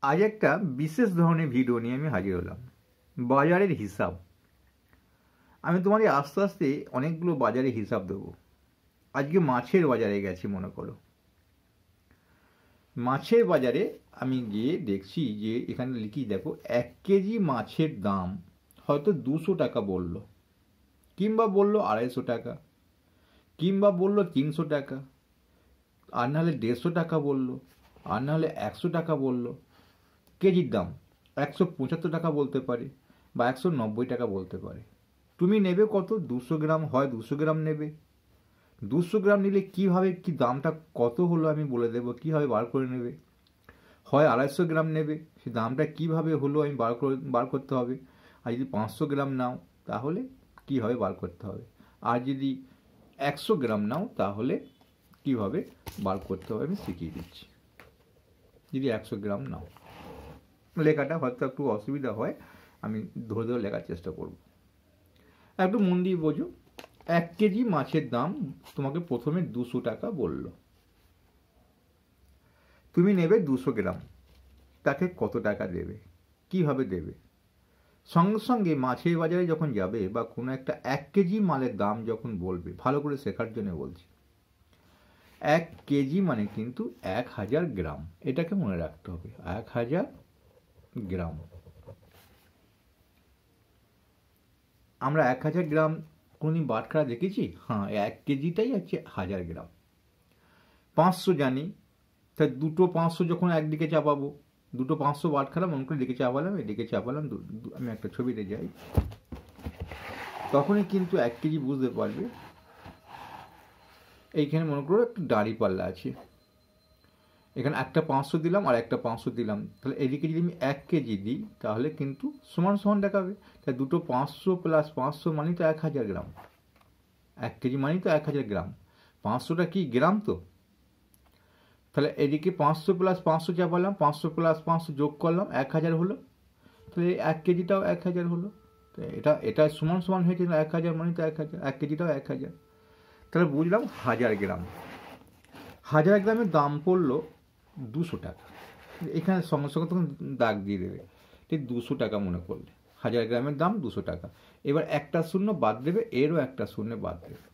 আজ একটা বিশেষ ধরনের ভিডিও নিয়ে আমি হাজির হলাম, বাজারের হিসাব। আমি তোমাদের আস্তে আস্তে অনেকগুলো বাজারের হিসাব দেবো। আজকে মাছের বাজারে গেছি মনে করো। মাছের বাজারে আমি গিয়ে দেখছি যে এখানে লিখি দেখো 1 কেজি মাছের দাম হয়তো 200 টাকা বললো, কিংবা বললো 250 টাকা, কিংবা বললো 300 টাকা, আর নাহলে 150 টাকা বললো, আর নাহলে 100 টাকা বললো। কেজির দাম 175 টাকা বলতে পারে বা 190 টাকা বলতে পারে। তুমি নেবে কত? 200 গ্রাম, হয় 200 গ্রাম নেবে। 200 গ্রাম নিলে কীভাবে কি দামটা কত হলো আমি বলে দেবো, কীভাবে বার করে নেবে। হয় 250 গ্রাম নেবে, সে দামটা কীভাবে হলো আমি বার করতে হবে। আর যদি 500 গ্রাম নাও তাহলে কীভাবে বার করতে হবে। আর যদি 100 গ্রাম নাও তাহলে কীভাবে বার করতে হবে আমি শিখিয়ে দিচ্ছি। যদি 100 গ্রাম নাও, লেখাটা হয়তো একটু অসুবিধা হয়, আমি ধরে ধরে লেখার চেষ্টা করব। একটু মন দিয়ে বোঝো। 1 কেজি মাছের দাম তোমাকে প্রথমে 200 টাকা বলল। তুমি নেবে 200 গ্রাম, তাকে কত টাকা দেবে, কিভাবে দেবে। সঙ্গে সঙ্গে মাছের বাজারে যখন যাবে বা কোনো একটা 1 কেজি মালের দাম যখন বলবে, ভালো করে শেখার জন্য বলছি, 1 কেজি মানে কিন্তু 1000 গ্রাম, এটাকে মনে রাখতে হবে। 1000 গ্রাম। আমরা 1000 গ্রাম কোনদিন বাটখারা দেখেছি? হ্যাঁ, 1 কেজিটাই হচ্ছে 1000 গ্রাম। 500 জানি, তা দুটো 500 যখন একদিকে চাপাবো, দুটো 500 বাটখারা মনে করে দিকে চাপালাম, এদিকে চাপালাম, আমি একটা ছবিতে যাই, তখনই কিন্তু 1 কেজি বুঝতে পারবে। এইখানে মনে করো একটা দাঁড়ি পাল্লা আছে, এখানে একটা 500 দিলাম আর একটা 500 দিলাম, তাহলে এদিকে যদি আমি 1 কেজি দিই তাহলে কিন্তু সমান সমান দেখাবে। তাই দুটো 500 প্লাস 500 মানেই তো 1000 গ্রাম। 1 কেজি মানেই তো 1000 গ্রাম। 500টা কি গ্রাম তো? তাহলে এদিকে 500 প্লাস 500 চাপালাম, 500 প্লাস 500 যোগ করলাম, 1000 হলো। তাহলে 1 কেজিটাও 1000 হলো। এটা সমান সমান হয়েছে, 1000 মানে তো 1000, 1 কেজিটাও 1000। তাহলে বুঝলাম 1000 গ্রাম। 1000 গ্রামের দাম পড়লো 200 টাকা। এখানে সঙ্গে সঙ্গে তখন দাগ দিয়ে দেবে, ঠিক 200 টাকা মনে করলে। 1000 গ্রামের দাম 200 টাকা। এবার একটা শূন্য বাদ দেবে, এরও একটা শূন্য বাদ দেবে।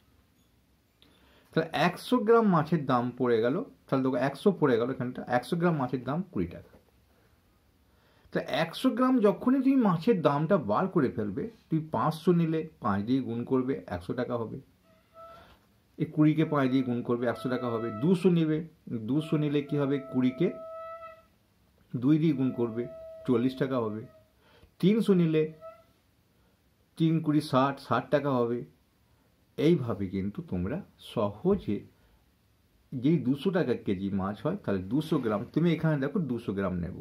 তাহলে 100 গ্রাম মাছের দাম পড়ে গেল, তাহলে দেখো 100 পড়ে গেল এখানটা। 100 গ্রাম মাছের দাম 20 টাকা। তাহলে 100 গ্রাম যখনই তুমি মাছের দামটা বার করে ফেলবে, তুমি 500 নিলে 5 দিয়ে গুণ করবে, 100 টাকা হবে। এই 20কে 5 দিয়ে গুণ করবে, 100 টাকা হবে। 200 নিবে, 200 নিলে কি হবে, 20কে 2 দিয়ে গুণ করবে, 40 টাকা হবে। 300 নিলে 3 20 60, 60 টাকা হবে। এইভাবে কিন্তু তোমরা সহজে, যেই 200 টাকা কেজি মাছ হয় তাহলে 200 গ্রাম, তুমি এখানে দেখো 200 গ্রাম নেব,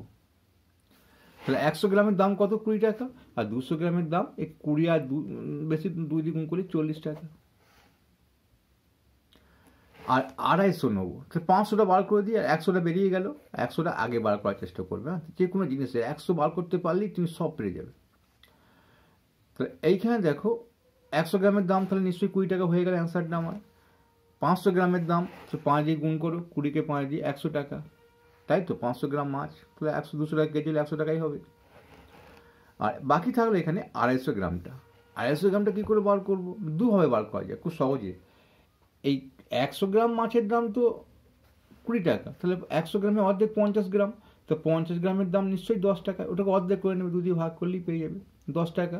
তাহলে 100 গ্রামের দাম কত? 20 টাকা। আর 200 গ্রামের দাম এই 20 আর বেশি 2 দিয়ে গুণ করে 40 টাকা। আর 250 নেবো, তো 500টা বার করে দিয়ে 100টা বেরিয়ে গেল। 100টা আগে বার করার চেষ্টা করবে। যে কোনো জিনিসে 100 বার করতে পারলেই তুমি সব পেরে যাবে। তাহলে এইখানে দেখো 100 গ্রামের দাম তাহলে নিশ্চয়ই 20 টাকা হয়ে গেল অ্যান্সারটা আমার। 500 গ্রামের দাম তো 5 দিয়ে গুণ করো, 20কে 5 দিয়ে 100 টাকা, তাই তো? 500 গ্রাম মাছ, তাহলে 200 টাকা কেজি হলে 100 টাকাই হবে। আর বাকি থাকলো এখানে 250 গ্রামটা। 250 গ্রামটা কী করে বার করবো? দুভাবে বার করা যায় খুব সহজে। এই 100 গ্রাম মাছের দাম তো 20 টাকা, তাহলে 100 গ্রামে অর্ধেক 50 গ্রাম, তো 50 গ্রামের দাম নিশ্চয়ই 10 টাকা। ওটাকে অর্ধেক করে নেবে, 2 দিয়ে ভাগ করলেই পেয়ে যাবে 10 টাকা।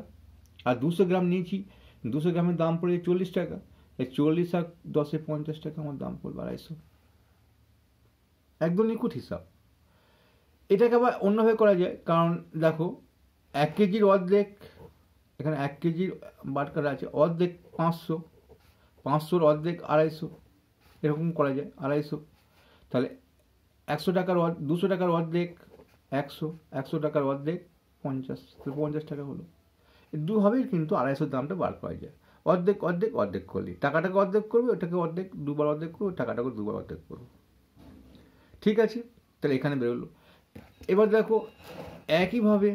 আর 200 গ্রাম নিয়েছি, 200 গ্রামের দাম পড়ে 40 টাকা, এই 40 আর 10-এ 50 টাকা আমার দাম পড়বে 250। একদম নিখুঁত হিসাব। এটাকে আবার অন্যভাবে করা যায়, কারণ দেখো 1 কেজির অর্ধেক, এখানে 1 কেজির বাটখারা আছে, অর্ধেক 500, 500-র অর্ধেক 250, এরকম করা যায় 250। তাহলে 100 টাকার 200 টাকার অর্ধেক 100, 100 টাকার অর্ধেক 50, তাহলে 50 টাকা হলো। দুভাবেই কিন্তু 250 দামটা বার করা যায়। অর্ধেক অর্ধেক অর্ধেক করলে টাকাটাকে অর্ধেক করবে, ওটাকে অর্ধেক দুবার অর্ধেক করবে, টাকাটাকে দুবার অর্ধেক করবে। ঠিক আছে, তাহলে এখানে বেরোলো। এবার দেখো একইভাবে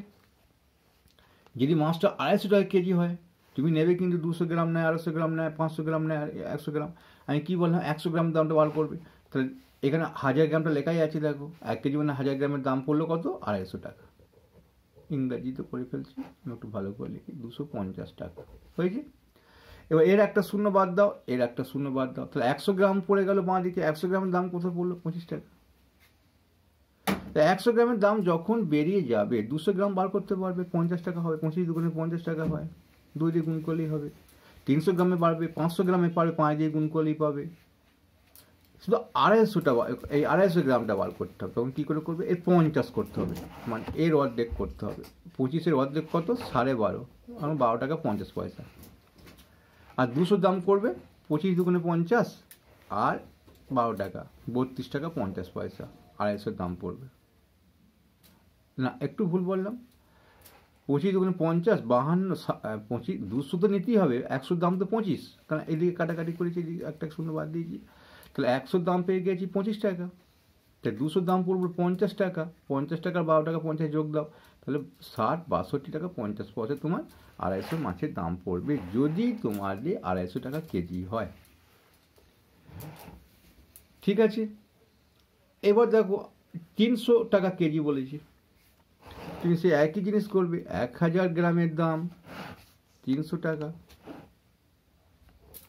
যদি মাছটা 250 টাকা কেজি হয়, তুমি নেবে কিন্তু 200 গ্রাম নেয়, 250 গ্রাম নেয়, 500 গ্রাম নেয়, 100 গ্রাম। আমি কী বললাম? 100 গ্রাম দামটা বার করবে। তাহলে এখানে 1000 গ্রামটা লেখাই আছে, দেখো 1 কেজি মানে 1000 গ্রামের দাম পড়লো কত, 250 টাকা। ইংরাজিতে করে ফেলছি, আমি একটু ভালো করে লিখি, 250 টাকা হয়েছে। এবার এর একটা শূন্য বাদ দাও, এর একটা শূন্য বাদ দাও, তাহলে 100 গ্রাম পড়ে গেল বাঁ দিকে। 100 গ্রামের দাম কত পড়লো, 25 টাকা। 100 গ্রামের দাম যখন বেরিয়ে যাবে 200 গ্রাম বার করতে পারবে, 50 টাকা হবে। 25 দুগুণে 50 টাকা হয়, 2 দিয়ে গুণ করলেই হবে। 300 গ্রামে বাড়বে, 500 গ্রামে পারবে, 5 দিয়ে গুণ করলেই পাবে। শুধু 250টা, এই 250 গ্রামটা বার করতে হবে। তখন কী করে করবে, এর 50 করতে হবে, মানে এর অর্ধেক করতে হবে। 25-এর অর্ধেক কত, 12.5, মানে 12 টাকা 50 পয়সা। আর 200 দাম করবে 25 দুগুণে 50 আর 12 টাকা, 32 টাকা 50 পয়সা 250 দাম পড়বে। না, একটু ভুল বললাম, 25 দুগুণে 50, 52, 25, 200 তো নিতেই হবে, 100 দাম তো 25, কারণ এদিকে কাটাকাটি করেছি, এদিকে একটা শূন্য বাদ দিয়েছি। তাহলে 100 দাম পেয়ে গেছি 25 টাকা, তাহলে 200 দাম পড়বে 50 টাকা, 50 টাকার 12 টাকা 50 যোগ দাও, তাহলে 62 টাকা 50 পয়সা তোমার 250 মাছের দাম পড়বে, যদি তোমার 250 টাকা কেজি হয়। ঠিক আছে, এবার দেখো 300 টাকা কেজি বলেছি, তুমি সেই একই জিনিস করবে। 1000 গ্রামের দাম 300 টাকা,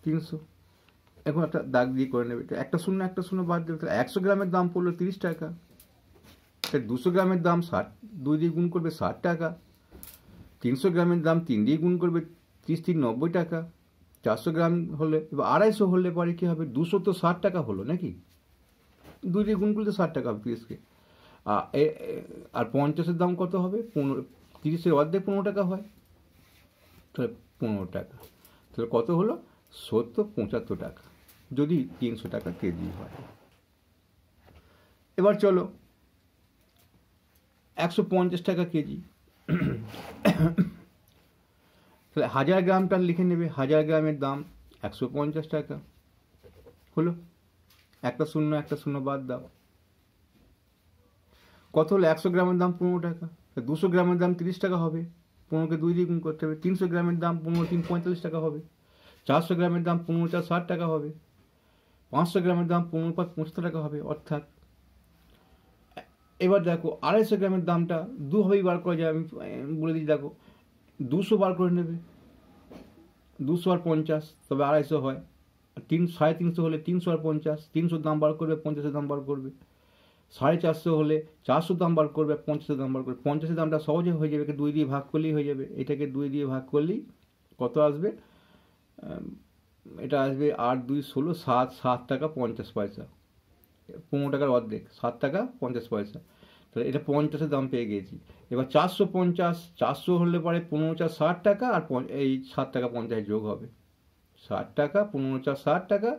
300। এখন একটা দাগ দিয়ে করে নেবে, একটা শূন্য বাদ দেবে, তাহলে 100 গ্রামের দাম পড়লো 30 টাকা। 200 গ্রামের দাম 60, 2 দিয়ে গুণ করবে 60 টাকা। 300 গ্রামের দাম 3 দিয়ে গুণ করবে, 30 3 90 টাকা। 400 গ্রাম হলে, এবার 250 হলে পরে কী হবে, 200 তো 60 টাকা হলো নাকি, 2 দিয়ে গুণ করলে 60 টাকা হবে 30-কে। আর 50-এর দাম কত হবে, 30-এর অর্ধেক 15 টাকা হয়, তাহলে 15 টাকা, তাহলে কত হলো, 75 টাকা, যদি 300 টাকা কেজি হয়। এবার চলো 150 টাকা কেজি, তাহলে 1000 গ্রামটা লিখে নেবে, 1000 গ্রামের দাম 150 টাকা হলো। একটা শূন্য বাদ দাও, কত হলো, 100 গ্রামের দাম 15 টাকা, 200 গ্রামের দাম 30 টাকা হবে, 15-কে 2 দিয়ে গুণ করতে হবে। 300 গ্রামের দাম 15 3 45 টাকা হবে। 400 গ্রামের দাম 15 4 60 টাকা হবে। 500 গ্রামের দাম 15 5 75 টাকা হবে। অর্থাৎ এবার দেখো 250 গ্রামের দামটা দুভাবেই বার করা যায়, আমি বলে দিই, দেখো 200 বার করে নেবে, 200 আর 50, তবে 250 হয়। 350 হলে 300 আর 50, 300 দাম বার করবে, 50-এর দাম বার করবে। 450 হলে 400 দাম বার করবে, 50-এর দাম বার করবে। 50-এর দামটা সহজে হয়ে যাবে, 2 দিয়ে ভাগ করলেই হয়ে যাবে। এটাকে 2 দিয়ে ভাগ করলেই কত আসবে, এটা আসবে 8 2 16, 7 টাকা 50 পয়সা, 15 টাকার অর্ধেক, 7 টাকা 50 পয়সা। তাহলে এটা 50-এর দাম পেয়ে গেছি। এবার 450, 400 হলে পরে 15 4 60 টাকা, আর এই 7 টাকা 50 যোগ হবে, 60 টাকা, 15 4 60 টাকা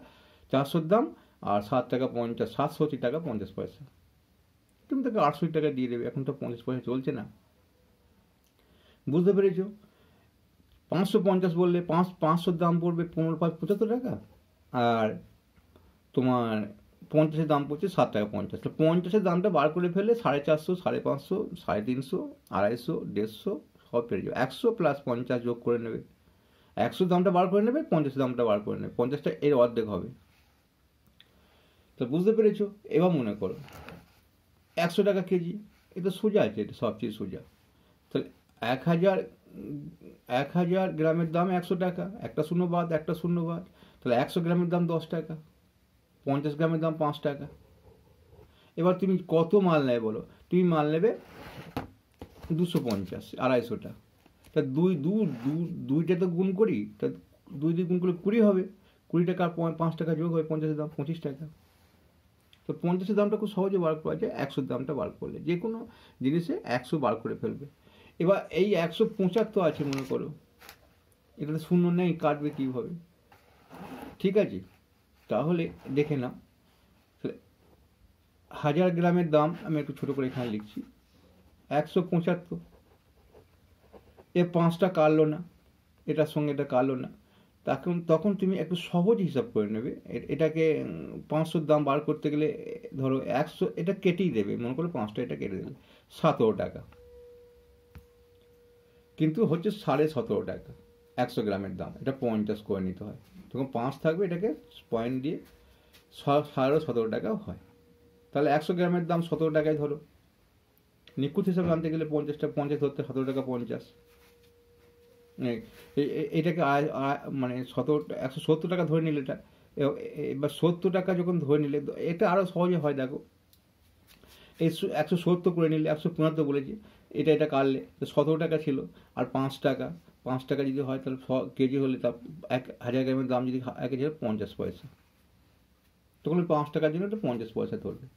400-র দাম, আর 7 টাকা 50, 67 টাকা 50 পয়সা। তুমি তাকে 68 টাকা দিয়ে দেবে, এখন তো 50 পয়সা চলছে না। বুঝতে পেরেছ? 550 বললে 500-র দাম পড়বে 15 5 75 টাকা, আর তোমার 50-এর দাম পড়ছে 7 টাকা 50। তো 50-এর দামটা বার করে ফেললে 450, 550, 350, 250, 150 সব পেয়ে যাবে। 100 প্লাস 50 যোগ করে নেবে, 100 দামটা বার করে নেবে, 50 দামটা বার করে নেবে, 50টা এর অর্ধেক হবে। তো বুঝতে পেরেছো? এবার মনে করো 100 টাকা কেজি, এটা সোজা আছে, এটা সবচেয়ে সোজা। তাহলে 1000 গ্রামের দাম 100 টাকা, একটা শূন্য বাদ, তাহলে 100 গ্রামের দাম 10 টাকা, 50 গ্রামের দাম 5 টাকা। এবার তুমি কত মাল নেবে বলো, তুমি মাল নেবে 250, 250টা, তা দুইটা তো গুণ করি, তা 2 দিয়ে গুণ করলে 20 হবে, 20 টাকা 5 টাকা যোগ হবে, 50-এর দাম 25 টাকা। তো 50-এর দামটা খুব সহজে বার করা যায়, 100-র দামটা বার করলে যে কোনো জিনিসে 100 বার করে ফেলবে। এবার এই 175 আছে মনে করো, এটাতে শূন্য নেই, কাটবে কীভাবে? ঠিক আছে, তাহলে দেখে নাও। 1000 গ্রামের দাম আমি একটু ছোটো করে এখানে লিখছি 175, এ 5টা কাটলো না, এটার সঙ্গে এটা কাটলো না, তখন তুমি একটু সহজ হিসাব করে নেবে। এটাকে 500-র দাম বার করতে গেলে ধরো 100, এটা কেটেই দেবে, মনে করো 5টা এটা কেটে দেবে, 17 টাকা, কিন্তু হচ্ছে 17.5 টাকা 100 গ্রামের দাম। এটা 50 করে নিতে হয়, তখন 5 থাকবে, এটাকে পয়েন্ট দিয়ে 17.5 টাকা হয়। তাহলে 100 গ্রামের দাম 17 টাকায় ধরো। নিখুঁত হিসাবে আনতে গেলে 50 ধরতে, 17 টাকা 50। এটাকে মানে 170 টাকা ধরে নিলে এটা, এবার 70 টাকা যখন ধরে নিলে এটা আরও সহজে হয়। দেখো এই 170 করে নিলে, 175 বলেছি, এটা কাটলে 17 টাকা ছিল, আর 5 টাকা যদি হয় তাহলে কেজি হলে তা 1000 গ্রামের দাম যদি 1 কেজি হয় 50 পয়সা, তখন 5 টাকার জন্য এটা 50 পয়সা ধরবে।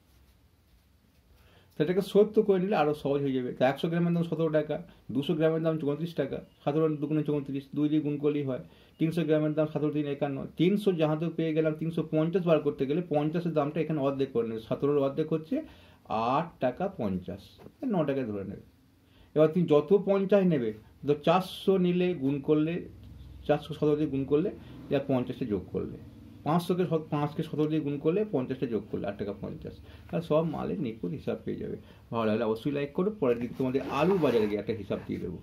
সেটাকে 70 করে নিলে আরও সহজ হয়ে যাবে। তা 100 গ্রামের দাম 17 টাকা, 200 গ্রামের দাম 34 টাকা, 17 দুগুণে 34, 2 দিয়ে গুণ করলেই হয়। 300 গ্রামের দাম 17 3 51, 300 যাহাতে পেয়ে গেলাম, 350 বার করতে গেলে 50-এর দামটা এখানে অর্ধেক করে নেবে, 17-এর অর্ধেক হচ্ছে 8 টাকা 50, 9 টাকায় ধরে নেবে। এবার তুমি যত 50 নেবে, তো 400 নিলে গুণ করলে, 417 দিয়ে গুণ করলে, যা 50টা যোগ করলে, 500কে 17 দিয়ে গুণ করলে 50টা যোগ করলে 8 টাকা 50, তাহলে সব মালের নিখুঁত হিসাব পেয়ে যাবে। ভালো লাগলে অবশ্যই লাইক করো। পরের দিন তোমাদের আলুর বাজারে গিয়ে একটা হিসাব দিয়ে দেবো।